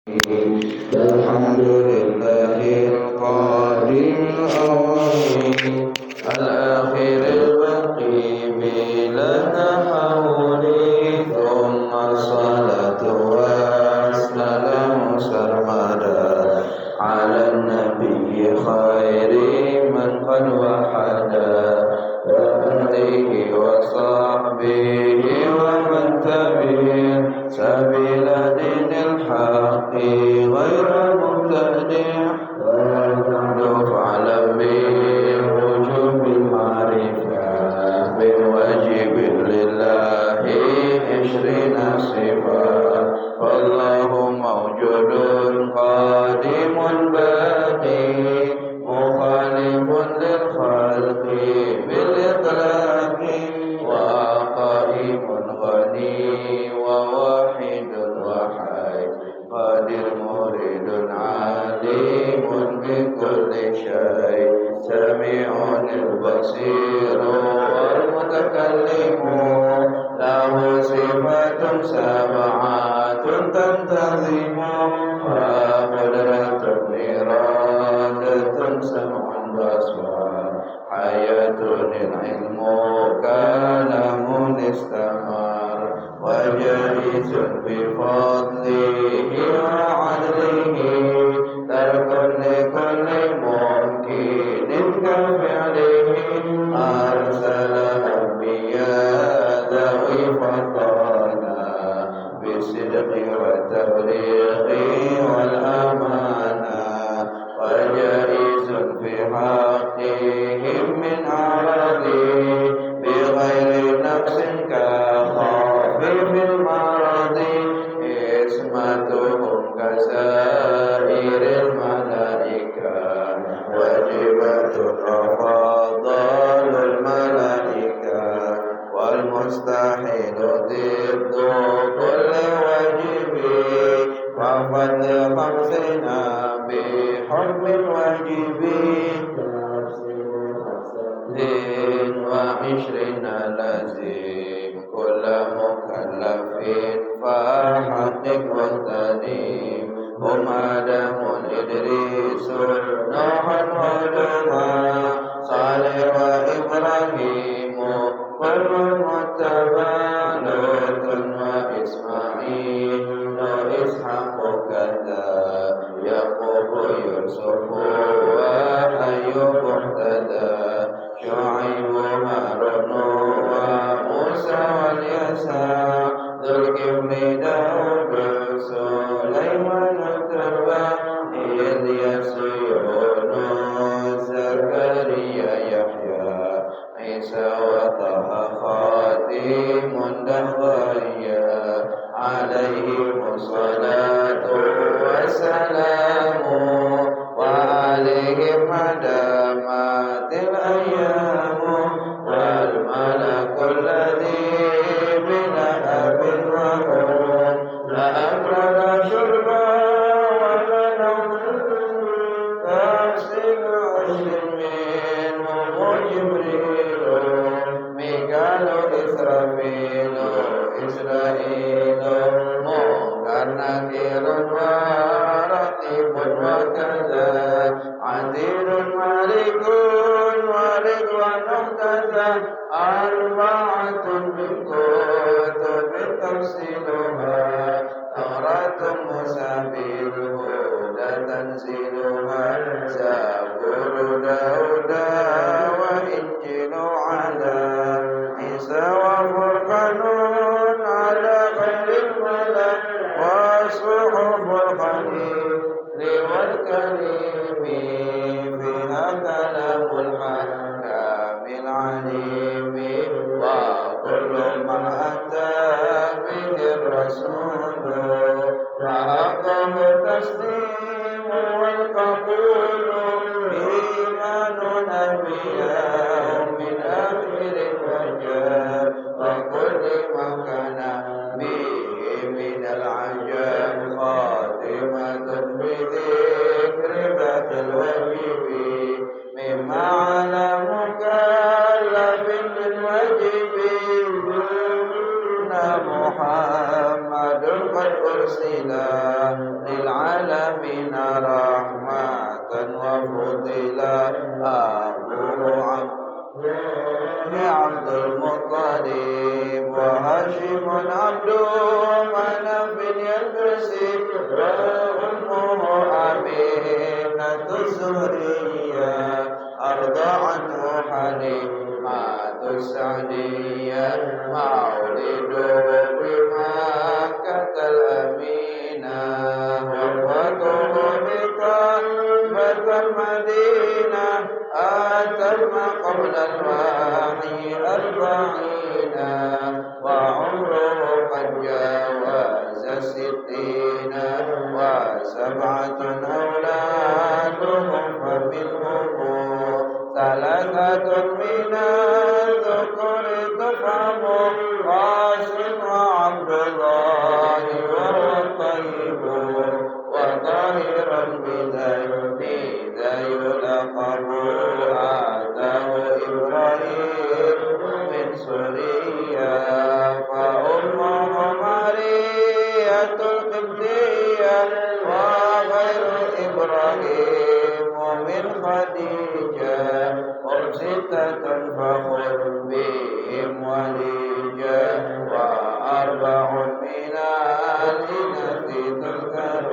الحمد لله القادم الأول الآخر البقي بلا تحول ثم الصلاة والسلام سرمدا على النبي خير من قد وحدا وآله وصحبه ومن تبع سبيل دين الحق غير مبتدع فاعلم بوجوب المعرفة بالواجب لله 20 صفة فالله موجود قادم باقي مخالف للخلق بالإطلاق وقائم غني وواحد وحي قادر مريد عليم بكل شيء سميع البصير والمتكلم له صفات سبعات تنتظم وقدرة إرادة سمع بصر حياة العلم كلام استمر وجائز بفضله وعدله ترك لكل ممكن كفعله أرسل أنبياء ذوي فضالا بالصدق والتبليغ والأمانة وجائز في حقهم من عرضه بغير نقص كخافف المرض اسمتهم كسائر الملائكة واجبة أفضل الملائكة والمستحيل ضد كل واجب وفضل خمسنا بحكم الواجب 20 لازم كل مكلف فحقق واغتنم هم آدم إدريس نوح ودها صالح وإبراهيم كل متبع لوط وإسماعيل وإسحاق كذا يعقوب يوسف وأيوب اهتدى شعيب هارون وموسى واليسع ذو الكفل داود سليمان تبع إلياس يونس زكريا يحيى عيسى وطه خاتم دهريا عليهم الصلاة والسلام وعليهم مدامات الأيام والملك الذي بلا أب وأم لأبرد شربا ولا نوم تغسل عشر منهم جبريل ميكال إسرافيل إسرائيل منكر نكير ورقيب وكذا عديل مالك ورضوان اهتدى 4 من كتب تفصيلها توراة موسى بالهدى تنزيلها زبور داود وإنجيل على عيسى وفرقان على خير الملأ وصحف الخليل والكريم فيها كلام الحكام العليم وكل ما أتى به الرسول فحقه التسليم والقبول إيمان أنبياء من آخر الرجال وكل ما كان به من العجاب خاتمة بذكر بعد الواجب مما على مكلف بالواجب محمد قد أرسل للعالمين عبد مناف الكرسي وأمه آمنة الزهرية أرضعته حليمة السعدية مولده بمكة الأمينة وفاته بطيبة المدينة أتم قبل الوحي 40 وعمره قد جاوز 60 وسبعة أولادهم فمنهم 3 من الذكور تفهم قاسم وعبد الله وهو الطيب وطاهرا بذين ذا يلقب آتاه إبراهيم من سوريا فأمه مارية القبطية وغير إبراهيم من خديجة هم 6 فخذ بهم وليجة و4 من الإناث تذكر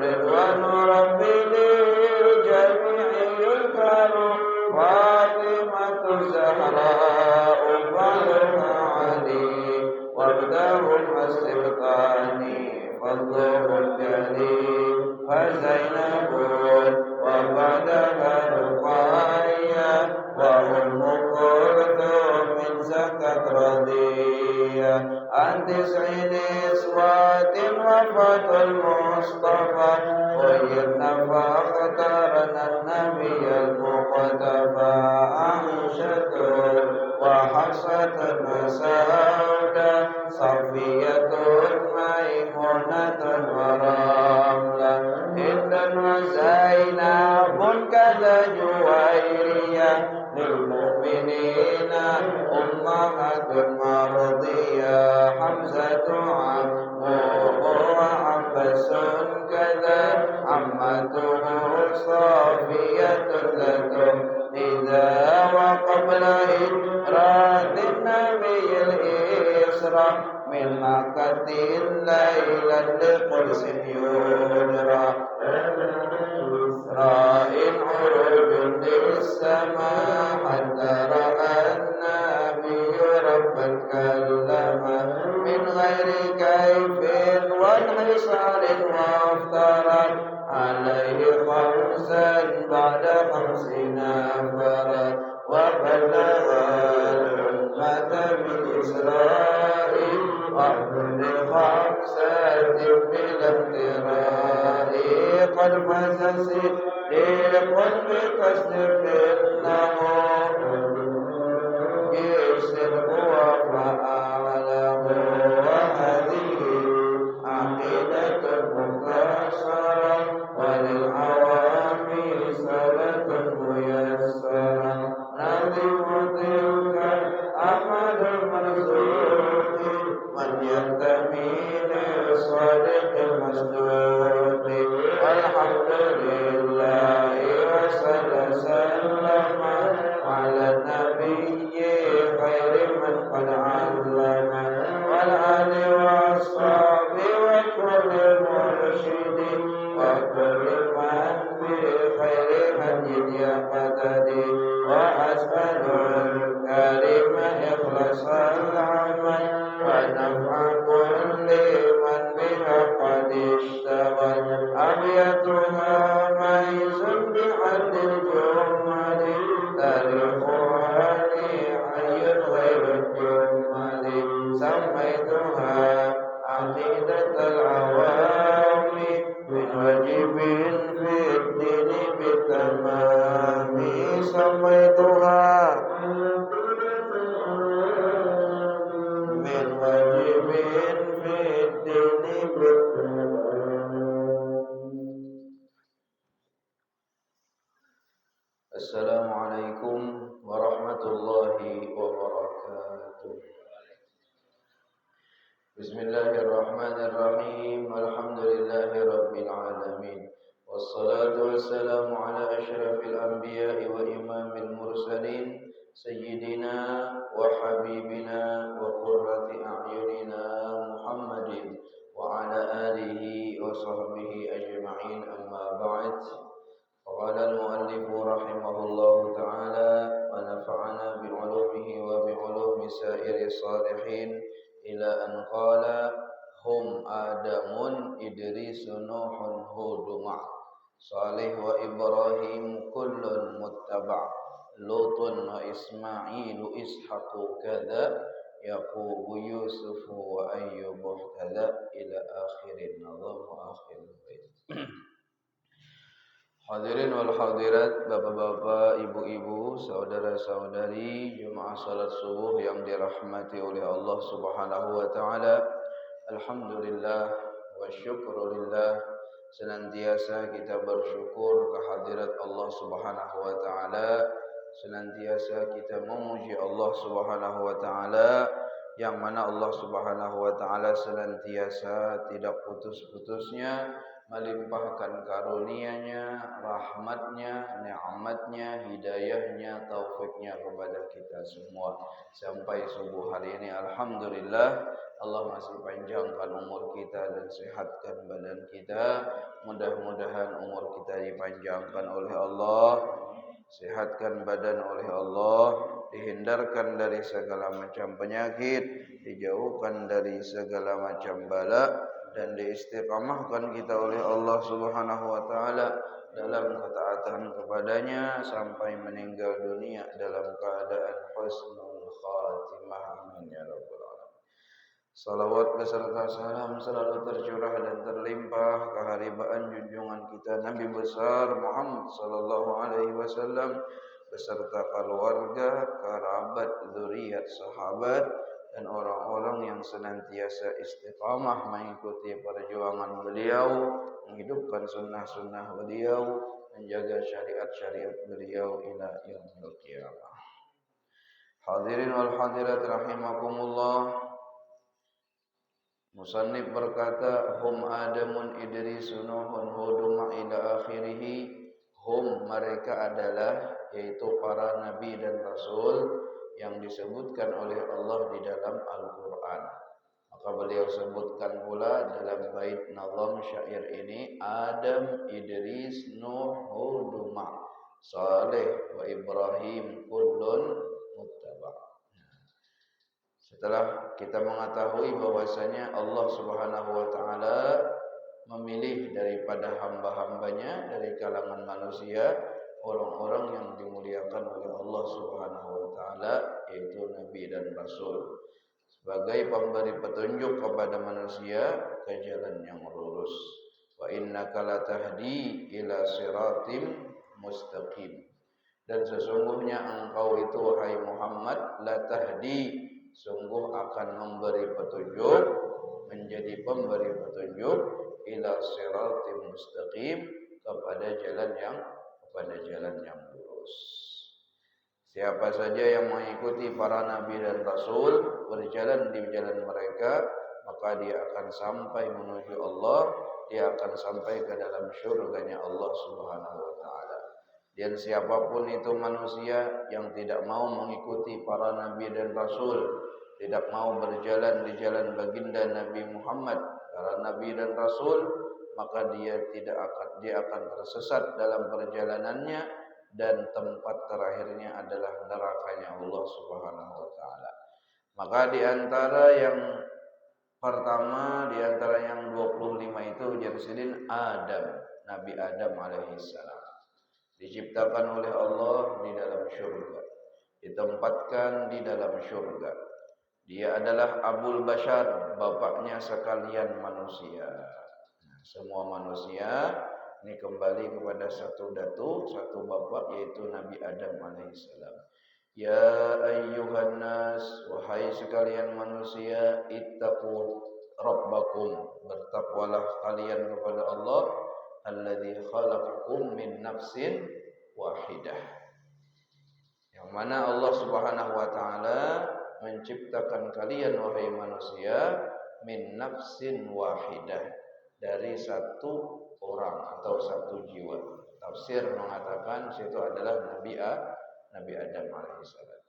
رضوان ربي للجميع يذكر فاطمة الزهراء بعدها علي وابدهم السبطان فضله الجليل فزينب وبعدها رقية وأم كلثوم من زكت رضية عن 9 نسوات وفاة المصطفى خيرنا فاختارنا النبي المقتفى عائشة وحفصة وسودة صفية ميمونة ورملة هند وزينب كذا جويرية للمؤمنين أمهات مرضية حمزة عمه وعباس كذا عمته صافية لكم إذا وقبل إدراك النبي الإسراء من مكة ليلا لقدس يجرى إسرائيل عروج للسماء حتى رأى النبي ربا كلما من غير كيف وانحصار وافترى عليه 5 بعد 50 فرد وبلغ الأمة بالإسرائيل وكل 5 بلا امتراء قد فاز صديق بتصديق إنه يصدق وفأعلم وهذه عقيدة مختصرة وللعوام سلة ميسرة نظم تلك أحمد المرزوق من ينتمي للصادق المصدوق والحمد لله وسلم على النبي خير من قد علم والآل والصحب وكل مرشد وكل من بخير هدي يقتدي وأسأل الكريم إخلاص العمل ونفع كل من بها قد اشتغل أبيتها ميز بعد الجمل تاريخها لحي غير الجمل سميتها عقيدة العوام من واجب في الدين بالتمام سميتها من واجب في الدين بالتمام. السلام عليكم ورحمة الله وبركاته. بسم الله الرحمن الرحيم الحمد لله رب العالمين والصلاة والسلام على أشرف الأنبياء وإمام المرسلين سيدنا وحبيبنا وقرة أعيننا محمد وعلى آله وصحبه أجمعين. أما بعد، قال المؤلف رحمه الله تعالى: ونفعنا بعلومه وبعلوم سائر الصالحين، إلى أن قال: هم آدم إدريس نوح هود مع صالح وإبراهيم كل متبع لوط وإسماعيل إسحاق كذا يعقوب يوسف وأيوب اهتدى إلى آخر النظم وآخر البيت. Hadirin wal hadirat, bapak-bapak, ibu-ibu, saudara-saudari, jemaah salat subuh yang dirahmati oleh Allah Subhanahu wa taala. Alhamdulillah wa syukrulillah, senantiasa kita bersyukur kehadirat Allah Subhanahu wa taala, senantiasa kita memuji Allah Subhanahu wa taala, yang mana Allah Subhanahu wa taala senantiasa tidak putus-putusnya melimpahkan karunia-Nya, rahmat-Nya, nikmat-Nya, hidayah-Nya, taufiknya kepada kita semua sampai subuh hari ini. Alhamdulillah, Allah masih panjangkan umur kita dan sehatkan badan kita. Mudah-mudahan umur kita dipanjangkan oleh Allah, sehatkan badan oleh Allah, dihindarkan dari segala macam penyakit, dijauhkan dari segala macam bala, dan diistiqamahkan kita oleh Allah Subhanahu wa taala dalam ketaatan kepadanya sampai meninggal dunia dalam keadaan husnul khatimah. Amin ya rabbal alamin. Salawat beserta salam selalu tercurah dan terlimpah keharibaan junjungan kita Nabi besar Muhammad sallallahu alaihi wasallam beserta keluarga, kerabat, zuriat, sahabat, dan orang-orang yang senantiasa istiqamah mengikuti perjuangan beliau, menghidupkan sunnah-sunnah beliau, menjaga syariat-syariat beliau ila yaumil qiyamah. Hadirin wal hadirat rahimakumullah. Musannif berkata, hum Adamun Idris Nuhun Hudum ila akhirih. Hum, mereka adalah, yaitu para nabi dan rasul yang disebutkan oleh Allah di dalam Al-Quran. Maka beliau sebutkan pula dalam bait nazam syair ini, Adam, Idris, Nuh, Hud, Saleh wa Ibrahim kullun muttaba'. Setelah kita mengetahui bahwasanya Allah Subhanahu wa taala memilih daripada hamba-hambanya dari kalangan manusia orang-orang yang dimuliakan oleh Allah Subhanahu wa taala, yaitu nabi dan rasul, sebagai pemberi petunjuk kepada manusia ke jalan yang lurus. Wa innaka latahdi ila siratim mustaqim. Dan sesungguhnya engkau itu wahai Muhammad latahdi, sungguh akan memberi petunjuk, menjadi pemberi petunjuk, ila siratim mustaqim, kepada jalan yang lurus. Siapa saja yang mengikuti para nabi dan rasul, berjalan di jalan mereka, maka dia akan sampai menuju Allah, dia akan sampai ke dalam syurganya Allah Subhanahu wa taala. Dan siapapun itu manusia yang tidak mau mengikuti para nabi dan rasul, tidak mau berjalan di jalan baginda Nabi Muhammad, para nabi dan rasul, maka dia akan tersesat dalam perjalanannya, dan tempat terakhirnya adalah nerakanya Allah Subhanahu wa taala. Maka di antara yang pertama, di antara yang 25 itu Jarsidin Adam, Nabi Adam alaihissalam, diciptakan oleh Allah di dalam syurga, ditempatkan di dalam syurga. Dia adalah Abul Bashar, bapaknya sekalian manusia. Semua manusia ini kembali kepada satu datu, satu bapak, yaitu Nabi Adam alaihissalam. Ya ayyuhan nas, wahai sekalian manusia, ittaqu rabbakum, bertakwalah kalian kepada Allah, alladzi khalaqakum min nafsin wahidah, yang mana Allah Subhanahu wa taala menciptakan kalian wahai manusia min nafsin wahidah, dari satu orang atau satu jiwa. Tafsir mengatakan situ adalah Nabi Adam alaihissalam.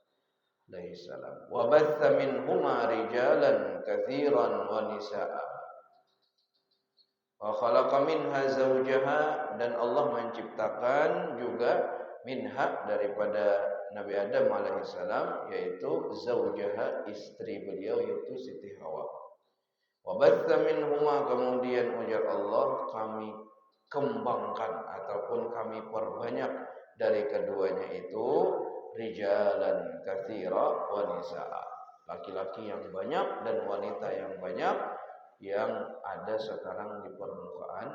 alaihi salam. Wa batha minhuma rijalan katsiran wa nisaa. Wa khalaqa minha zawjaha, dan Allah menciptakan juga minha daripada Nabi Adam alaihi salam, yaitu zawjaha, istri beliau, yaitu Siti Hawa. Wa batha minhuma, kemudian ujar Allah, kami kembangkan ataupun kami perbanyak dari keduanya itu rijalan katsira wa nisaa, laki-laki yang banyak dan wanita yang banyak yang ada sekarang di permukaan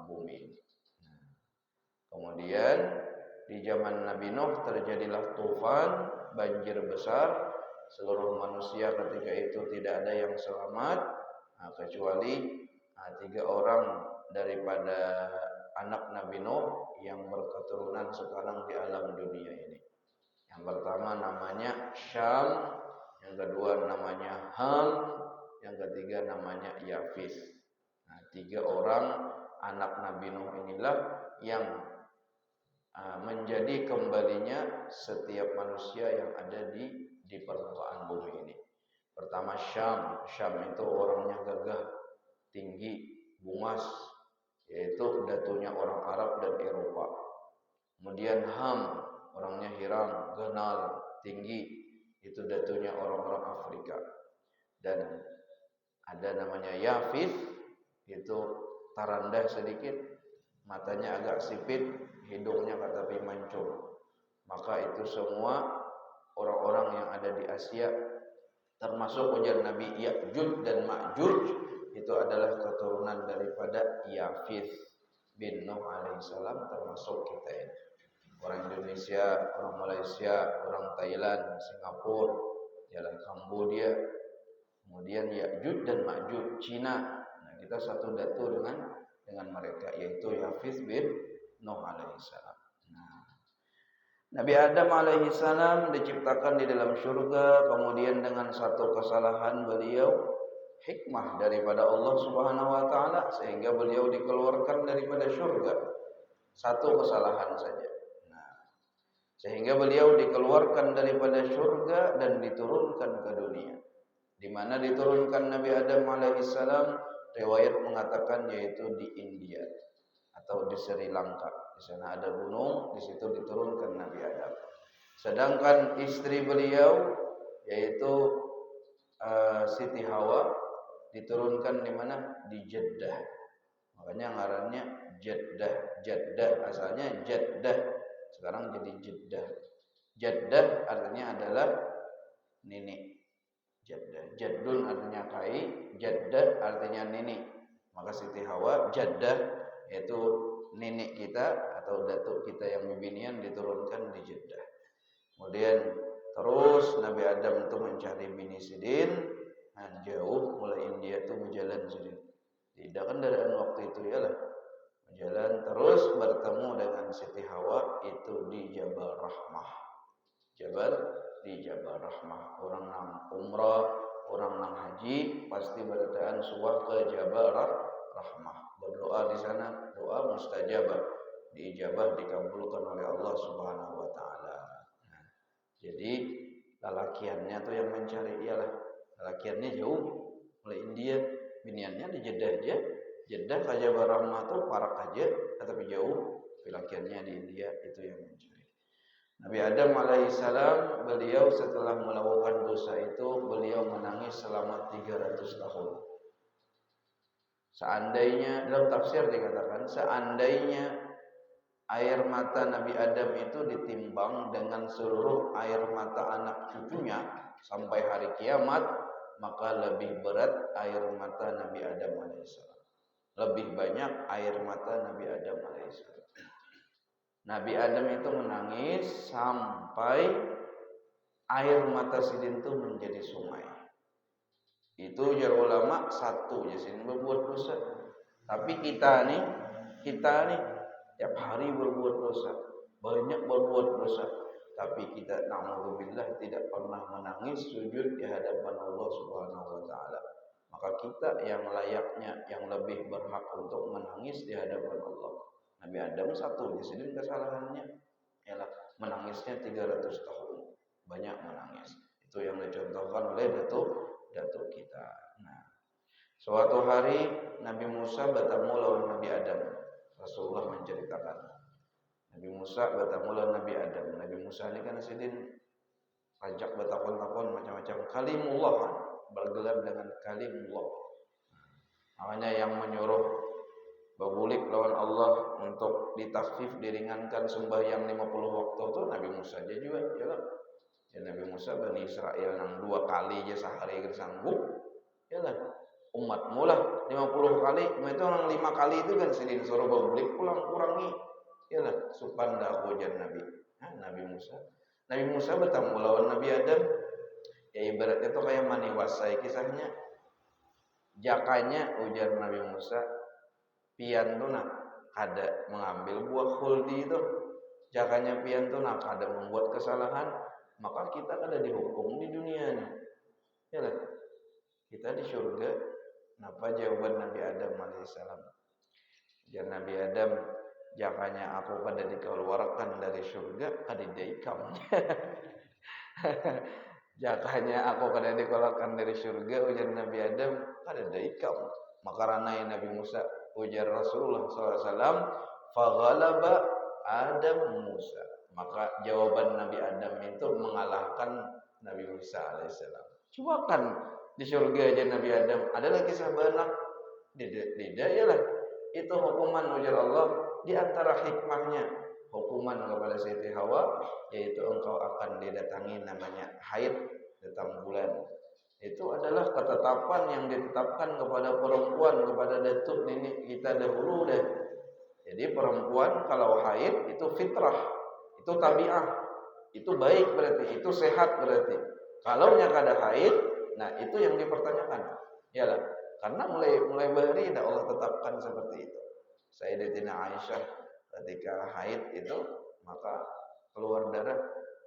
bumi. Kemudian di zaman Nabi Nuh terjadilah tufan, banjir besar, seluruh manusia ketika itu tidak ada yang selamat, kecuali 3 orang daripada anak Nabi Nuh yang berketurunan sekarang di alam dunia ini. Yang pertama namanya Syam, yang kedua namanya Ham, yang ketiga namanya Yafis. 3 orang anak Nabi Nuh inilah yang menjadi kembalinya setiap manusia yang ada di permukaan bumi ini. Pertama Syam. Syam itu orangnya gagah, tinggi, bungas, yaitu datunya orang Arab dan Eropa. Kemudian Ham, orangnya hirang, ganal, tinggi, itu datunya orang-orang Afrika. Dan ada namanya Yafis, itu tarandah sedikit, matanya agak sipit, hidungnya katapi mancung. Maka itu semua orang-orang yang ada di Asia, termasuk ujar Nabi Ya'juj dan Ma'juj, itu adalah keturunan daripada Yafis bin Nuh alaihissalam, termasuk kita ini. Orang Indonesia, orang Malaysia, orang Thailand, Singapura, jalan Kambodia, kemudian Ya'juj dan Ma'juj, Cina. Nah, kita satu datu dengan mereka, yaitu Yafis bin Nuh alaihissalam. Nabi Adam alaihissalam diciptakan di dalam surga, kemudian dengan satu kesalahan beliau, hikmah daripada Allah Subhanahu wa taala, sehingga beliau dikeluarkan daripada surga. Satu kesalahan saja. Sehingga beliau dikeluarkan daripada surga dan diturunkan ke dunia. Di mana diturunkan Nabi Adam alaihissalam, riwayat mengatakan yaitu di India atau di Sri Lanka. Di sana ada gunung, di situ diturunkan Nabi Adam. Sedangkan istri beliau yaitu Siti Hawa diturunkan di mana? Di Jeddah. Makanya ngarannya Jeddah. Jeddah asalnya Jeddah, sekarang jadi Jeddah. Jeddah artinya adalah nenek. Jeddah. Jaddun artinya kai, Jeddah artinya nenek. Maka Siti Hawa Jeddah yaitu nenek kita atau datuk kita yang bibinian diturunkan di Jeddah. Kemudian terus Nabi Adam itu mencari bini sidin, jauh mulai India itu berjalan sidin. Tidak kan dari waktu itu ya lah. Berjalan terus bertemu dengan Siti Hawa itu di Jabal Rahmah. Di Jabal Rahmah. Orang nang umrah, orang nang haji pasti berdatangan suah ke Jabal Rahmah. Berdoa di sana, doa mustajabah, diijabah, dikabulkan oleh Allah Subhanahu wa taala. Jadi lalakiannya tuh yang mencari, ialah lalakiannya jauh mulai India, biniannya di Jeddah aja. Jeddah ke Jabal Rahmah tuh parak aja, tetapi jauh, lalakiannya di India, itu yang mencari. Nabi Adam alaihissalam, beliau setelah melakukan dosa itu, beliau menangis selama 300 tahun. Seandainya, dalam tafsir dikatakan, seandainya air mata Nabi Adam itu ditimbang dengan seluruh air mata anak cucunya sampai hari kiamat, maka lebih berat air mata Nabi Adam alaihissalam. Lebih banyak air mata Nabi Adam alaihissalam. Nabi Adam itu menangis sampai air mata sidin itu menjadi sungai. Itu ujar ulama, satu Yasin berbuat dosa. Tapi kita nih tiap hari berbuat dosa, banyak berbuat dosa. Tapi kita na'udzubillah tidak pernah menangis sujud di hadapan Allah Subhanahu wa taala. Maka kita yang layaknya, yang lebih berhak untuk menangis di hadapan Allah. Nabi Adam satu Yasin kesalahannya ialah menangisnya 300 tahun. banyak menangis. Itu yang dicontohkan oleh datuk kita. Nah, suatu hari Nabi Musa bertemu lawan Nabi Adam. Rasulullah menceritakan. Nabi Musa bertemu lawan Nabi Adam. Nabi Musa ini kan sidin pajak bertakon-takon macam-macam. Kalimullah, bergelar dengan kalimullah. Namanya yang menyuruh berbulik lawan Allah untuk ditakfif, diringankan sembahyang 50 waktu itu Nabi Musa aja juga. Ya Nabi Musa Bani Israel yang 2 kali aja sehari sanggup. Yalah. Umat mula 50 kali, itu orang 5 kali itu kan sidin suruh berbulik pulang kurangi. Yalah, supan dah hujan Nabi. Nabi Musa. Nabi Musa bertemu lawan Nabi Adam. Ya ibaratnya itu kayak mani wasai kisahnya. Jakanya ujar Nabi Musa, pian tu nak ada mengambil buah khuldi itu. Jakanya pian tu nak ada membuat kesalahan, maka kita ada dihukum di dunia ni. Yalah. Kita di surga. Apa jawaban Nabi Adam alaihissalam? Jar Nabi Adam, jakanya aku pada dikeluarkan dari surga kadidaikam. Jakanya aku pada dikeluarkan dari surga ujar Nabi Adam kadidaikam. Maka ranai Nabi Musa ujar Rasulullah SAW, faghalaba Adam Musa. Maka jawaban Nabi Adam itu mengalahkan Nabi Musa alaihissalam. Coba kan di surga aja Nabi Adam ada lagi sahabat tidak ialah itu hukuman ujar Allah di antara hikmahnya hukuman kepada Siti Hawa yaitu engkau akan didatangi namanya haid datang bulan. Itu adalah ketetapan yang ditetapkan kepada perempuan, kepada datuk nenek kita dahulu dah. Jadi perempuan kalau haid itu fitrah, itu tabiah, itu baik berarti, itu sehat berarti. Kalau nya kada haid, nah itu yang dipertanyakan. Yalah, karena mulai bahari dah Allah tetapkan seperti itu. Sayyidatina Aisyah ketika haid itu maka keluar darah,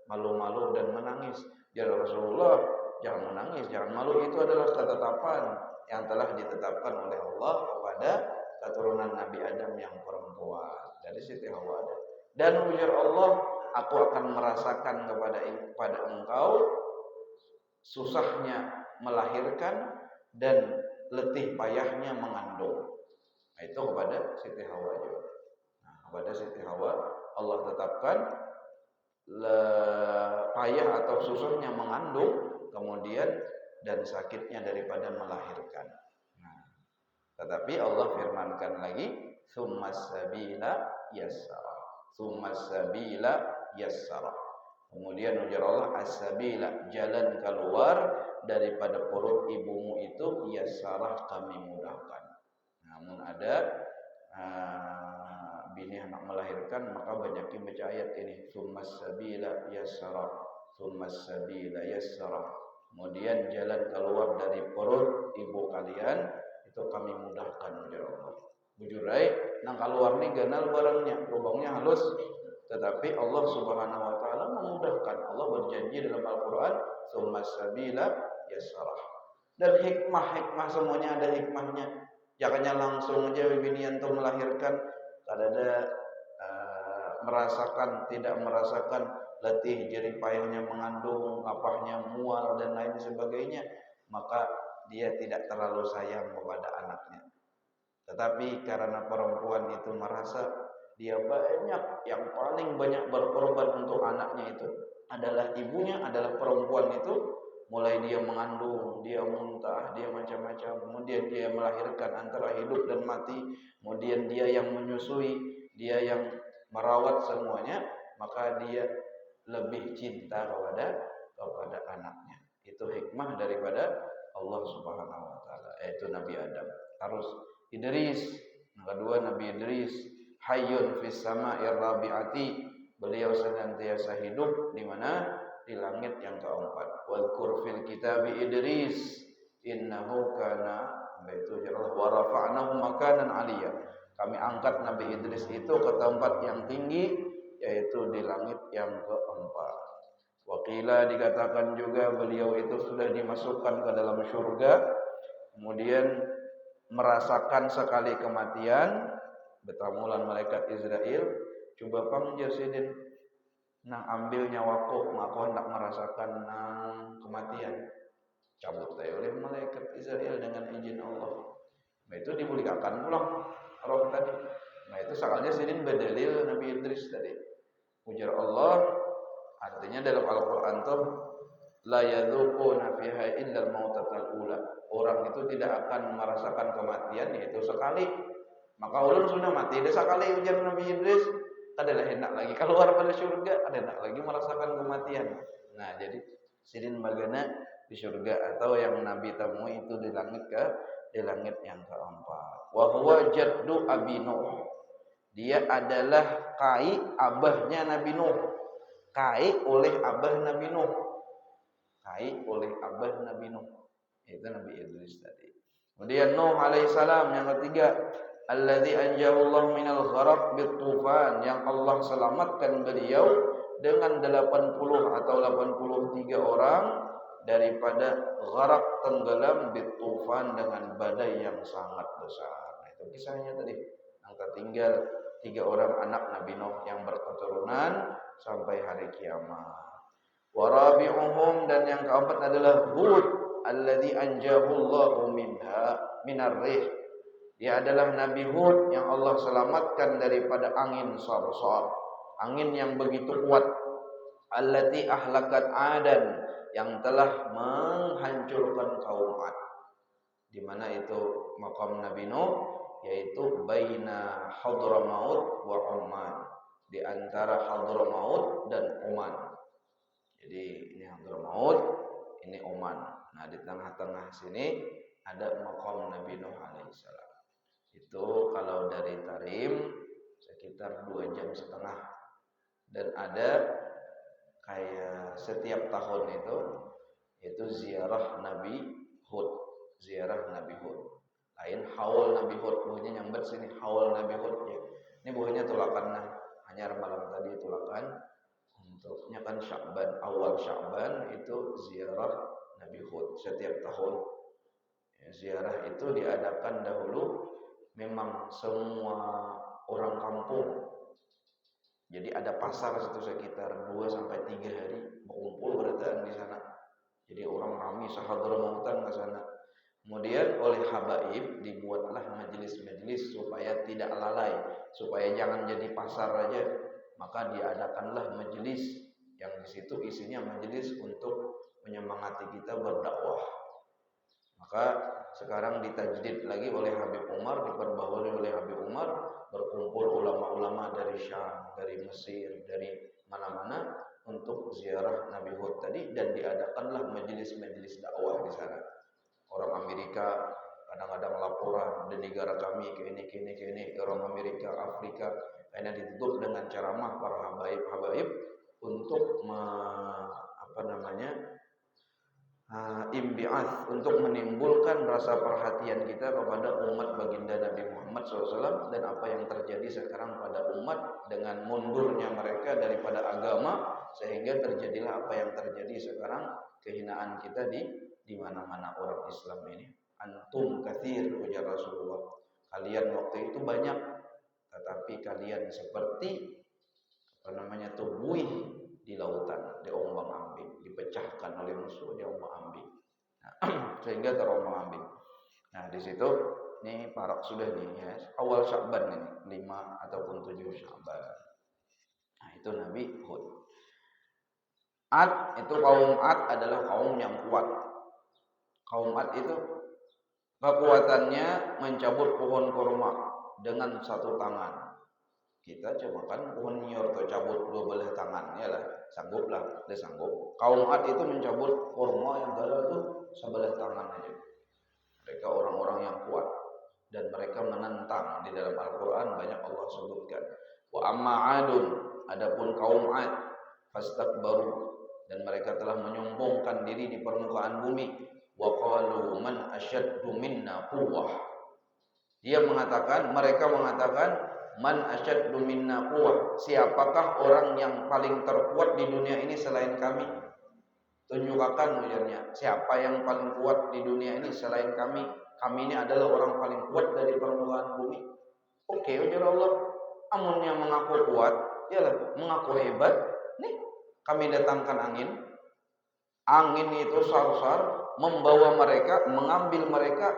malu-malu dan menangis. Ya Rasulullah, jangan menangis, jangan malu, itu adalah ketetapan yang telah ditetapkan oleh Allah kepada keturunan Nabi Adam yang perempuan dari Siti Hawa. Dan ujar Allah, aku akan merasakan kepada engkau susahnya melahirkan dan letih payahnya mengandung. Nah, itu kepada Siti Hawa juga. Nah, kepada Siti Hawa Allah tetapkan payah atau susahnya mengandung, kemudian dan sakitnya daripada melahirkan. Nah, tetapi Allah firmankan lagi, summas sabila yassara. Summas sabila yassara. Kemudian ujar Allah, as-sabila, jalan keluar daripada perut ibumu itu yassarah kami mudahkan. Namun ada bini anak melahirkan maka banyakin baca ayat ini, summas sabila yassara, summas sabila yassara. Kemudian jalan keluar dari perut ibu kalian itu kami mudahkan ujar Allah. Bujurai nang keluar ni ganal barangnya, lubangnya halus, tetapi Allah Subhanahu wa taala memudahkan. Allah berjanji dalam Al-Qur'an, summas sabila yassara. Dan hikmah semuanya ada hikmahnya. Jangannya langsung aja binian tuh melahirkan, ada tidak merasakan letih jerih payahnya mengandung, apahnya mual dan lain sebagainya, maka dia tidak terlalu sayang kepada anaknya. Tetapi karena perempuan itu merasa dia banyak, yang paling banyak berkorban untuk anaknya itu adalah ibunya, adalah perempuan itu. Mulai dia mengandung, dia muntah, dia macam-macam, kemudian dia melahirkan antara hidup dan mati, kemudian dia yang menyusui, dia yang merawat semuanya, maka dia lebih cinta kepada anaknya. Itu hikmah daripada Allah Subhanahu wa taala, yaitu Nabi Adam. Terus Idris, yang kedua Nabi Idris, hayyun fis sama'ir rabi'ati, beliau senantiasa hidup di mana? Di langit yang keempat. Wadhkur fil kitabi Idris innahu kana baitu jalal wa rafa'nahu makanan aliyya. Kami angkat Nabi Idris itu ke tempat yang tinggi, yaitu di langit yang keempat. Waqila, dikatakan juga beliau itu sudah dimasukkan ke dalam surga, kemudian merasakan sekali kematian, bertemu malaikat Israel. Coba panggil sidin, nang ambil nyawaku maka hendak merasakan nang kematian cabut oleh malaikat Israel dengan izin Allah. Nah itu dimuliakan pulang roh tadi. Nah itu soalnya sidin berdalil Nabi Idris tadi. Ujar Allah artinya dalam Al-Qur'an tuh la yadzuquna fiha illa al-mautatal ula. Orang itu tidak akan merasakan kematian yaitu sekali. Maka ulun sudah mati ada sekali ujar Nabi Idris, adalah enak lagi keluar pada surga, ada enak lagi merasakan kematian. Nah, jadi sidin bagana di surga atau yang Nabi temui itu di langit yang keempat. Wa huwa jaddu Abi Nuh. Dia adalah kai abahnya Nabi Nuh. Kai oleh abah Nabi Nuh. Kai oleh abah Nabi Nuh. Itu Nabi Idris tadi. Kemudian Nuh alaihissalam yang ketiga, alladzi anjahullahu minal gharaq bitufan, yang Allah selamatkan beliau dengan 80 atau 83 orang daripada gharaq tenggelam bitufan dengan badai yang sangat besar. Nah, itu kisahnya tadi. Yang tertinggal 3 orang anak Nabi Nuh yang berketurunan sampai hari kiamat. Wa rabi'uhum, dan yang keempat adalah Hud alladzi anjahullahu minar rih. Dia adalah Nabi Hud yang Allah selamatkan daripada angin sarsar, angin yang begitu kuat. Allati ahlakat Adan, yang telah menghancurkan kaum Ad. Di mana itu makam Nabi Nuh, yaitu baina Hadramaut wa Oman, di antara Hadramaut dan Oman. Jadi ini Hadramaut, ini Oman. Nah, di tengah-tengah sini ada makam Nabi Nuh alaihissalam. Itu kalau dari Tarim sekitar 2,5 jam. Dan ada kayak setiap tahun itu ziarah Nabi Hud, ziarah Nabi Hud. Lain haul Nabi Hud, buahnya nyambat sini haul Nabi Hud ya. Ini buahnya tulakan hanya malam tadi tulakan. Untuknya kan Sya'ban, awal Sya'ban itu ziarah Nabi Hud setiap tahun. Ya, ziarah itu diadakan dahulu memang semua orang kampung. Jadi ada pasar situ sekitar 2-3 hari berkumpul berdatangan di sana. Jadi orang ramai sahadramautan ke sana. Kemudian oleh habaib dibuatlah majelis-majelis supaya tidak lalai, supaya jangan jadi pasar aja. Maka diadakanlah majelis yang di situ isinya majelis untuk menyemangati kita berdakwah. Maka sekarang ditajdid lagi oleh Habib Umar, diperbaharui oleh Habib Umar, berkumpul ulama-ulama dari Syam, dari Mesir, dari mana-mana untuk ziarah Nabi Hud tadi, dan diadakanlah majelis-majelis dakwah di sana. Orang Amerika kadang-kadang laporan di negara kami ke ini, orang Amerika, Afrika, karena ditutup dengan ceramah para habaib untuk imbi'ath, untuk menimbulkan rasa perhatian kita kepada umat baginda Nabi Muhammad SAW, dan apa yang terjadi sekarang pada umat dengan mundurnya mereka daripada agama, sehingga terjadilah apa yang terjadi sekarang, kehinaan kita di mana-mana orang Islam ini. Antum kathir, ujar Rasulullah, kalian waktu itu banyak, tetapi kalian seperti buih di lautan, diombang-ambing, dipecahkan oleh musuh, diombang-ambing. Nah, sehingga terombang-ambing. Nah, di situ ini parak sudah nih ya, awal Sya'ban ini, 5 ataupun 7 Sya'ban. Nah, itu Nabi Hud. Ad, itu kaum Ad adalah kaum yang kuat. Kaum Ad itu kekuatannya mencabut pohon kurma dengan 1 tangan. Kita cuma kan pohon nyor atau cabut 2 belah tangan, ya lah, sanggup lah, dia sanggup. Kaum Ad itu mencabut kurma yang galak itu sebelah tangan aja. Mereka orang-orang yang kuat dan mereka menentang. Di dalam Al-Quran banyak Allah sebutkan. Wa amma adun, adapun kaum Ad, fastakbaru, dan mereka telah menyombongkan diri di permukaan bumi. Wa qalu man asyaddu minna quwwah. Mereka mengatakan man asyaddu minna quwwah, siapakah orang yang paling terkuat di dunia ini selain kami? Tunjukkan ujarnya, siapa yang paling kuat di dunia ini selain kami? Kami ini adalah orang paling kuat dari permukaan bumi. Oke, ujar Allah, amun yang mengaku kuat, ialah mengaku hebat, Nih, kami datangkan angin. Angin itu sarsar membawa mereka, mengambil mereka.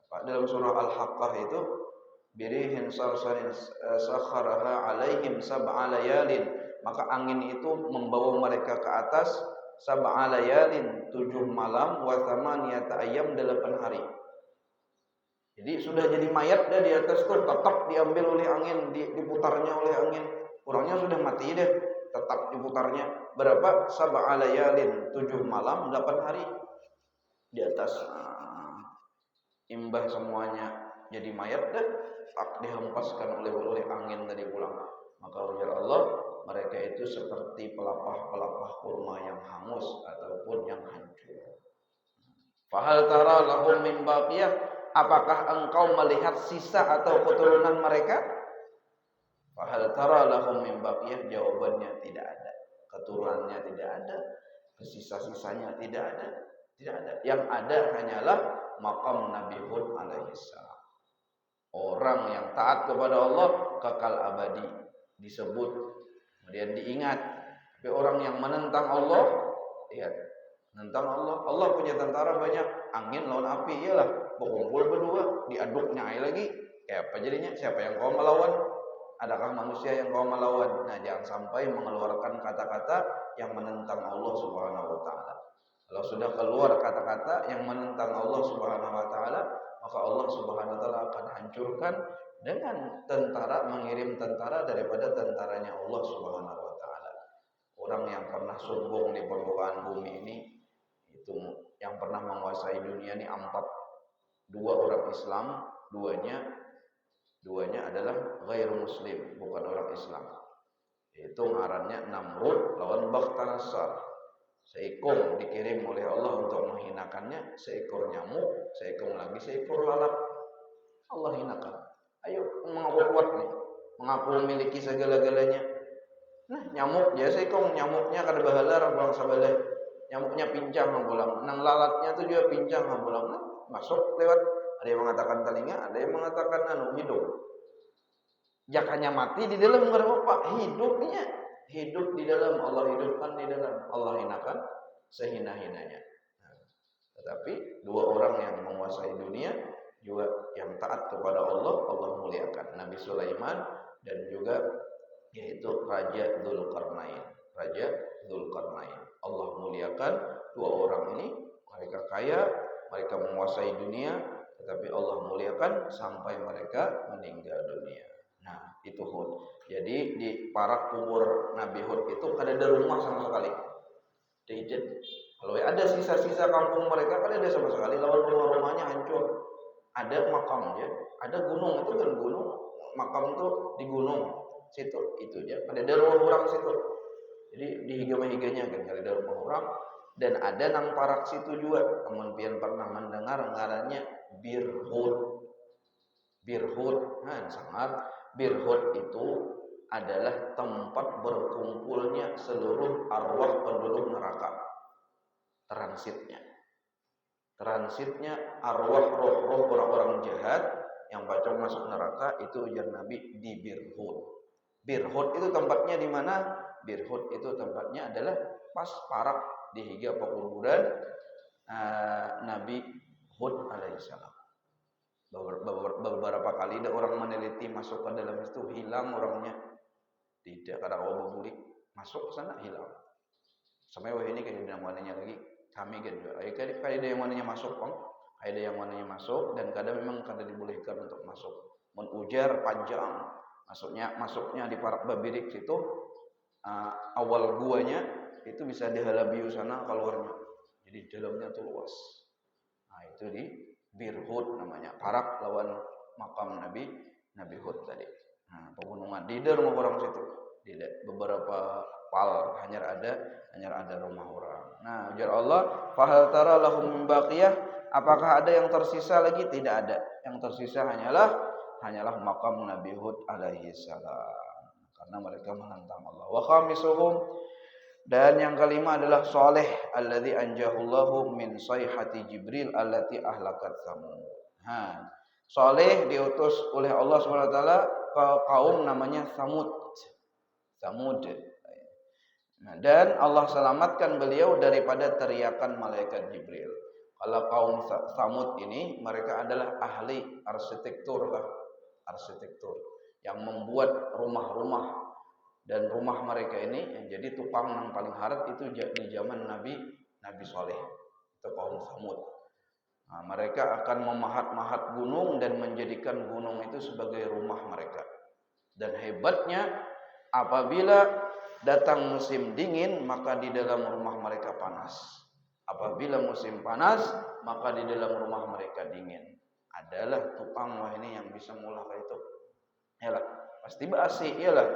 Dalam surah Al-Haqqah itu birihin sarsarin sakharaha alaihim sab'a layalin, maka angin itu membawa mereka ke atas sab'a layalin, 7 malam, wa thamaniyata ayyam, 8 hari. Jadi sudah jadi mayat dah di atas tuh, tetap diambil oleh angin, diputarnya oleh angin. Orangnya sudah mati deh, tetap diputarnya. Berapa? Sab'a layalin, 7 malam, 8 hari di atas. Imbah semuanya jadi mayat dan dihempaskan oleh angin tadi pulang. Maka ujar Allah, mereka itu seperti pelapah-pelapah kurma yang hangus ataupun yang hancur. Fahal tara lahum min baqiyah, apakah engkau melihat sisa atau keturunan mereka? Fahal tara lahum min baqiyah, jawabannya tidak ada. Keturunannya tidak ada, sisa-sisanya tidak ada. Tidak ada. Yang ada hanyalah maqam Nabi Hud alaihissalam. Orang yang taat kepada Allah kekal abadi disebut, kemudian diingat. Tapi orang yang menentang Allah, lihat, menentang Allah. Allah punya tentara banyak, angin lawan api, iyalah, berkumpul berdua, diaduk nyai lagi. Kayak apa jadinya? Siapa yang kau melawan? Adakah manusia yang kau melawan? Nah, jangan sampai mengeluarkan kata-kata yang menentang Allah Subhanahu wa taala. Kalau sudah keluar kata-kata yang menentang Allah Subhanahu wa taala, maka Allah Subhanahu wa taala akan hancurkan dengan tentara, mengirim tentara daripada tentaranya Allah Subhanahu wa taala. Orang yang pernah sombong di permukaan bumi ini, itu yang pernah menguasai dunia ini 4. 2 orang Islam, duanya adalah ghairu muslim, bukan orang Islam. Itu ngarannya Namrud lawan Bakhtasarsar. Seekor dikirim oleh Allah untuk menghinakannya, seekor nyamuk, seekor lalat. Allah hinakan. Ayo, mengaku kuat nih, mengaku memiliki segala-galanya. Nah, nyamuk ya seekor nyamuknya kada bahalar pulang sabaleh. Nyamuknya pincang pulang. Nang lalatnya tuh juga pincang pulang. Nah, masuk lewat. Ada yang mengatakan telinga, ada yang mengatakan hidung. Jakanya mati di dalam apa? Hidup di dalam, Allah hidupkan di dalam, Allah hinakan sehina-hinanya. Tetapi 2 orang yang menguasai dunia juga yang taat kepada Allah, Allah muliakan. Nabi Sulaiman dan juga yaitu Raja Dzulqarnain. Allah muliakan 2 orang ini. Mereka kaya, mereka menguasai dunia, tetapi Allah muliakan sampai mereka meninggal dunia. Nah, itu Hud. Jadi di para kubur Nabi Hud itu kada ada rumah sama sekali. Tidak. Kalau ada sisa-sisa kampung mereka kada ada sama sekali. Lawan rumah-rumahnya hancur. Ada makam ya. Ada gunung, itu kan gunung. Makam itu di gunung. Situ itu dia. Kada ada rumah orang situ. Jadi di higa-higanya kan kada ada rumah orang. Dan ada nang parak situ juga. Teman pian pernah mendengar ngarannya Bir Hud. Nah, sangat. Bir Hud itu adalah tempat berkumpulnya seluruh arwah penduduk neraka. Transitnya arwah roh-roh orang-orang jahat yang bakal masuk neraka itu ujar Nabi di Bir Hud. Bir Hud itu tempatnya di mana? Bir Hud itu tempatnya adalah pas parak di higa pekuburan Nabi Hud alaihissalam. Beberapa kali ada orang meneliti masuk ke dalam itu, hilang orangnya. Tidak, kadang orang berbulik masuk ke sana hilang. Sampai wah ini kayak yang mananya lagi kami kan juga. Kayak ada yang mananya masuk, ada yang mananya masuk dan kadang memang kada dibolehkan untuk masuk. Menujar panjang. Masuknya di parak Babirik situ, awal guanya itu bisa di Halabiu sana keluarnya. Jadi dalamnya tuh luas. Nah, itu di Bir Hud namanya, parak lawan makam Nabi Hud tadi. Nah, pegunungan di rumah orang situ. Tidak beberapa pal hanya ada rumah orang. Nah, ujar Allah, fahal tara lahum min baqiyah, apakah ada yang tersisa lagi? Tidak ada. Yang tersisa hanyalah makam Nabi Hud alaihi salam. Karena mereka menentang Allah. Wa khamisuhum, dan yang kelima adalah Saleh alladzi anjahullahu min sayhati Jibril allati ahlakat Tsamud. Saleh diutus oleh Allah SWT ke kaum namanya Tsamud. Nah, dan Allah selamatkan beliau daripada teriakan malaikat Jibril. Kalau kaum Samud ini, mereka adalah ahli arsitektur lah, arsitektur yang membuat rumah-rumah, dan rumah mereka ini yang jadi tukang yang paling harap itu di zaman Nabi Soleh, itu kaum Samud. Nah, mereka akan memahat-mahat gunung dan menjadikan gunung itu sebagai rumah mereka. Dan hebatnya, apabila datang musim dingin, maka di dalam rumah mereka panas. Apabila musim panas, maka di dalam rumah mereka dingin. Adalah tukang wah ini yang bisa ngolah kayak itu. Yalah, pasti basi, iyalah.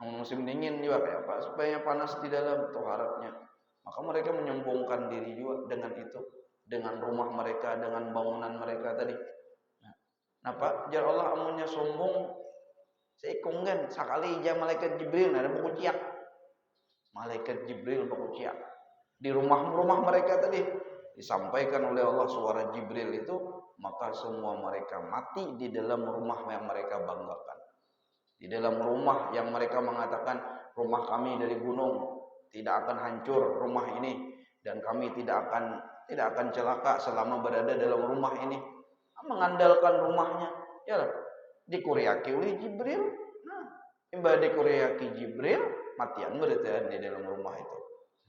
Musim dingin juga kayak apa? Supaya panas di dalam, itu harapnya. Maka mereka menyombongkan diri juga dengan itu, dengan rumah mereka, dengan bangunan mereka tadi. Nah, Pak, jar Allah amunnya sombong, seikung kan sekali aja malaikat Jibril ada buku ciak. Malaikat Jibril buku ciak. Di rumah-rumah mereka tadi disampaikan oleh Allah suara Jibril itu, maka semua mereka mati di dalam rumah yang mereka banggakan. Di dalam rumah yang mereka mengatakan rumah kami dari gunung tidak akan hancur rumah ini, dan kami tidak akan celaka selama berada dalam rumah ini. Mengandalkan rumahnya, ya dikuriaki oleh Jibril. Nah, imbah dikuriaki Jibril, matian berarti di dalam rumah itu.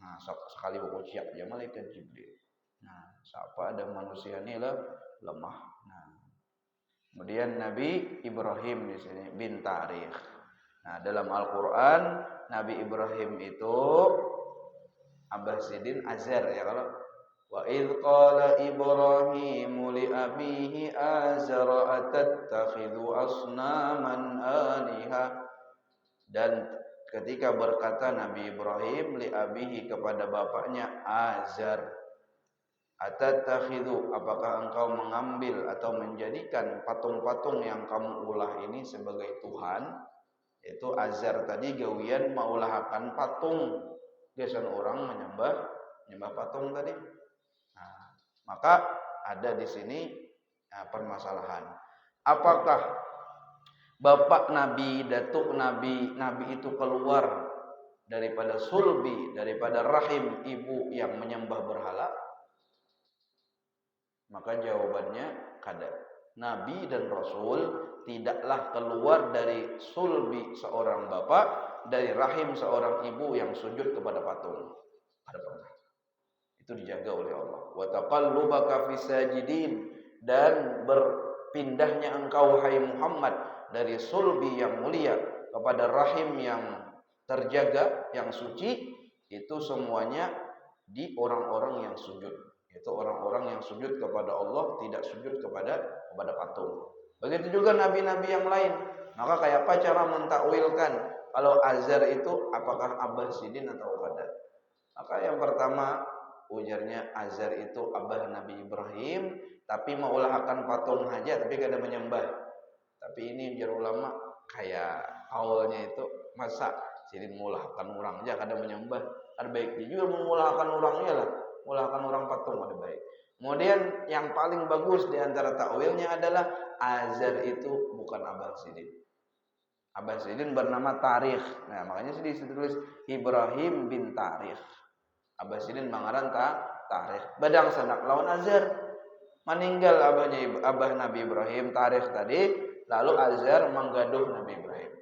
Nah, sekali buku siap ya malaikat Jibril. Nah, siapa ada manusia ini lah lemah. Nah, kemudian Nabi Ibrahim di sini bin Tarikh. Nah, dalam Al-Qur'an Nabi Ibrahim itu Abah Sidin Azar ya kalau wa idz qala Ibrahimu li abihi azara atattakhidhu asnaman aliha. Dan ketika berkata Nabi Ibrahim li abihi kepada bapaknya Azar, atattakhidhu, apakah engkau mengambil atau menjadikan patung-patung yang kamu ulah ini sebagai Tuhan? Itu Azar tadi gawian maulahakan patung. Biasanya orang menyembah patung tadi. Nah, maka ada di sini permasalahan. Apakah bapak Nabi, datuk Nabi, Nabi itu keluar daripada sulbi, daripada rahim ibu yang menyembah berhala? Maka jawabannya kada. Nabi dan Rasul tidaklah keluar dari sulbi seorang bapak, dari rahim seorang ibu yang sujud kepada patung. Ada pernah. Itu dijaga oleh Allah. Wa taqallubaka fis sajidin, dan berpindahnya engkau hai Muhammad dari sulbi yang mulia kepada rahim yang terjaga, yang suci, itu semuanya di orang-orang yang sujud. Itu orang-orang yang sujud kepada Allah, tidak sujud kepada patung. Begitu juga nabi-nabi yang lain. Maka kayak apa cara mentakwilkan kalau Azar itu apakah Abah Sidin atau kada? Maka yang pertama, ujarnya Azar itu abah Nabi Ibrahim, tapi maulahkan patung saja, tapi kada menyembah. Tapi ini ujar ulama kayak awalnya itu masa Sidin maulahkan orang aja kada menyembah. Ada baiknya juga memulahkan orangnya lah, mulahkan orang patung ada baik. Kemudian yang paling bagus di antara takwilnya adalah Azar itu bukan Abah Sidin. Abah Sidin bernama Tarikh. Nah, makanya sih ditulis Ibrahim bin Tarikh. Abah Sidin mangaran Tarikh. Badang sanak lawan Azar. Meninggal abah Nabi Ibrahim Tarikh tadi, lalu Azar menggaduh Nabi Ibrahim.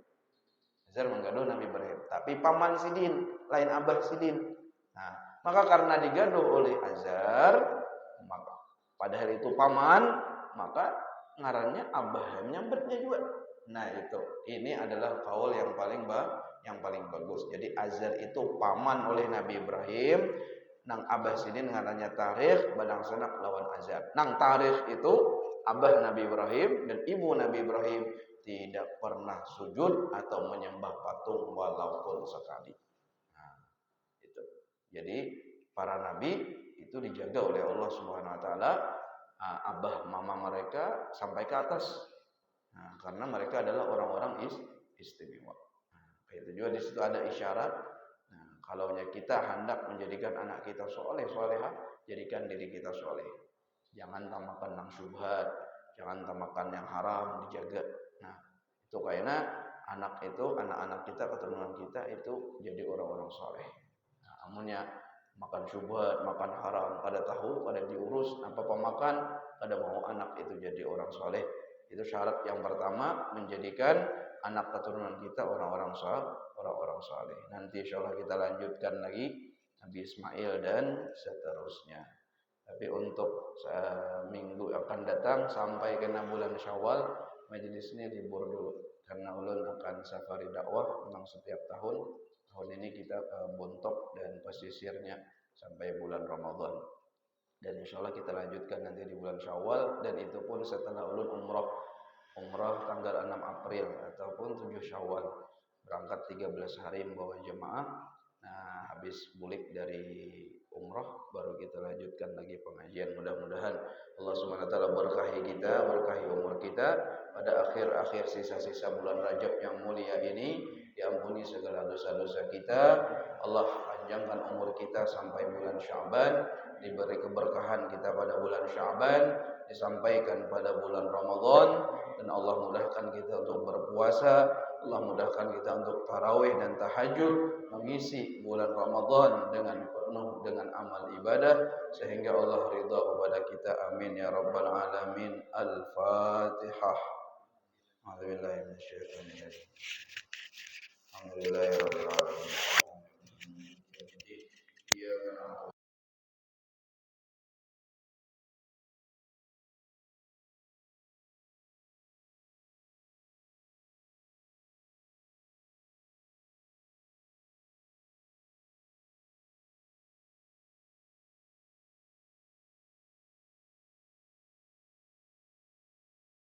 Azar menggaduh Nabi Ibrahim. Tapi paman Sidin, lain Abah Sidin. Nah, maka karena digaduh oleh Azar, maka padahal itu paman, maka ngarannya Abah nyambetnya juga. Nah, itu. Ini adalah kaul yang paling bagus. Jadi Azar itu paman oleh Nabi Ibrahim, nang Abah Sidin ngarannya Tarikh, badang sanak lawan Azar. Nang Tarikh itu abah Nabi Ibrahim dan ibu Nabi Ibrahim tidak pernah sujud atau menyembah patung walaupun sekali. Nah, itu. Jadi para nabi itu dijaga oleh Allah Subhanahu wa taala, abah mama mereka sampai ke atas. Nah, karena mereka adalah orang-orang istimewa. Nah, itu juga di situ ada isyarat. Nah, kalau kita hendak menjadikan anak kita soleh solehah, jadikan diri kita soleh. Jangan tamakan yang syubhat, jangan tamakan yang haram, dijaga. Nah, itu karena anak itu, anak-anak kita, keturunan kita itu jadi orang-orang soleh. Nah, amunnya makan syubhat, makan haram, pada tahu, pada diurus, apa pemakan, pada mau anak itu jadi orang soleh. Itu syarat yang pertama menjadikan anak keturunan kita orang-orang soleh. Nanti insya Allah kita lanjutkan lagi Nabi Ismail dan seterusnya. Tapi untuk minggu akan datang sampai kena bulan Syawal majelis ini libur dulu karena ulun akan safari dakwah memang setiap tahun. Tahun ini kita Bontok dan pesisirnya sampai bulan Ramadan. Dan insya Allah kita lanjutkan nanti di bulan Syawal dan itu pun setelah ulun umrah tanggal 6 April ataupun 7 Syawal. Berangkat 13 hari membawa jemaah. Nah, habis bulik dari umrah baru kita lanjutkan lagi pengajian. Mudah-mudahan Allah Subhanahu wa taala berkahi kita, berkahi umur kita pada akhir-akhir sisa-sisa bulan Rajab yang mulia ini, diampuni segala dosa-dosa kita. Allah panjangkan umur kita sampai bulan Sya'ban, diberi keberkahan kita pada bulan Sya'ban, disampaikan pada bulan Ramadan, dan Allah mudahkan kita untuk berpuasa, Allah mudahkan kita untuk tarawih dan tahajud, mengisi bulan Ramadan dengan penuh dengan amal ibadah sehingga Allah ridha kepada kita. Amin ya rabbal alamin. Al-Fatihah. A'udzubillahi minasyaitonir rajim. Alhamdulillahirabbil alamin.